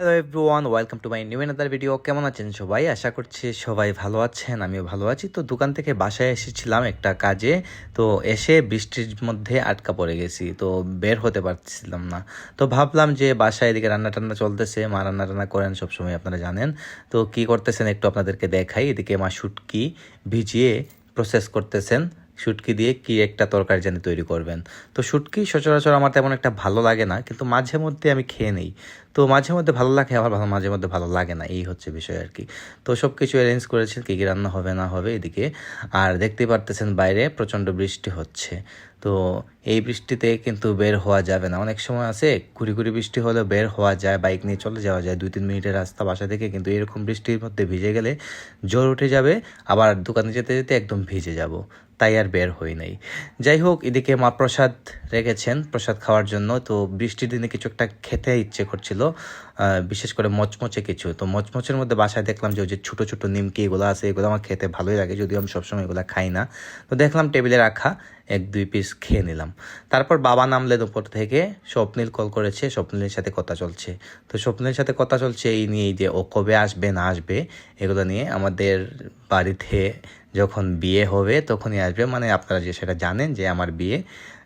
Hello everyone, welcome to my new another video. কেমন আছেন সবাই? আশা করছি সবাই ভালো আছেন, আমিও ভালো আছি। তো দোকান থেকে বাসায় এসেছিলাম একটা কাজে। তো এসে বৃষ্টির মধ্যে আটকা পড়ে গেছি, তো বের হতে পারছিলাম না। তো ভাবলাম যে বাসায় এদিকে রান্না টান্না চলতেছে, মা রান্না টান্না করেন সবসময়, আপনারা জানেন। তো কি করতেছেন একটু আপনাদেরকে দেখাই। এদিকে মা শুটকি ভিজিয়ে প্রসেস করতেছেন। শুটকি দিয়ে কি একটা তরকারি জানি তৈরি করবেন। তো শুটকি সচরাচর আমার তেমন একটা ভালো লাগে না, কিন্তু মাঝে মধ্যে আমি খেয়ে নিই। তো মাঝে মধ্যে ভালো লাগে, আবার মাঝে মধ্যে ভালো লাগে না, এই হচ্ছে বিষয় আর কি। তো সব কিছু অ্যারেঞ্জ করেছেন, কী কী রান্না হবে না হবে এদিকে। আর দেখতেই পারতেছেন বাইরে প্রচণ্ড বৃষ্টি হচ্ছে। তো এই বৃষ্টিতে কিন্তু বের হওয়া যাবে না। অনেক সময় আছে ঘুরি ঘুরি বৃষ্টি হলেও বের হওয়া যায়, বাইক নিয়ে চলে যাওয়া যায় 2-3 মিনিটের রাস্তা বাসা থেকে, কিন্তু এরকম বৃষ্টির মধ্যে ভিজে গেলে জ্বর উঠে যাবে, আবার দোকানে যেতে যেতে একদম ভিজে যাব। তাই আর বের হই নাই। যাই হোক, এদিকে মা প্রসাদ রেখেছেন প্রসাদ খাওয়ার জন্য। তো বৃষ্টির দিনে কিছু একটা খেতে ইচ্ছে করছিল, বিশেষ করে মচমচে কিছু। তো মচমচের মধ্যে বাসায় দেখলাম যে ওই যে ছোটো ছোটো নিমকি এগুলো আছে, এগুলো আমার খেতে ভালোই লাগে, যদিও আমি সবসময় এগুলো খাই না। তো দেখলাম টেবিলে রাখা, 1-2 পিস খেয়ে নিলাম। তারপর বাবা নামলেন উপর থেকে, স্বপ্নিল কল করেছে, স্বপ্নিলের সাথে কথা চলছে। তো স্বপ্নিলের সাথে কথা চলছে এই নিয়েই যে ও কবে আসবে না আসবে এগুলো নিয়ে। আমাদের বাড়িতে যখন বিয়ে হবে তখনই আসবে, মানে আপনারা যে সেটা জানেন যে আমার বিয়ে।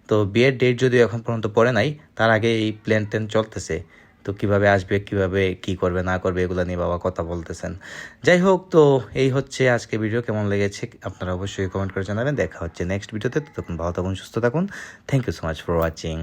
তো বিয়ের ডেট যদিও এখন পর্যন্ত পড়ে নাই, তার আগে এই প্ল্যান ট্যান চলতেছে। তো কিভাবে আসবে, কিভাবে কি করবে না করবে এগুলো নিয়ে বাবা কথা বলতেছেন। যাই হোক, তো এই হচ্ছে আজকে ভিডিও। কেমন লেগেছে আপনারা অবশ্যই কমেন্ট করে জানাবেন। দেখা হচ্ছে নেক্সট ভিডিওতে। ততক্ষণ ভালো থাকুন, সুস্থ থাকুন। Thank you so much for watching.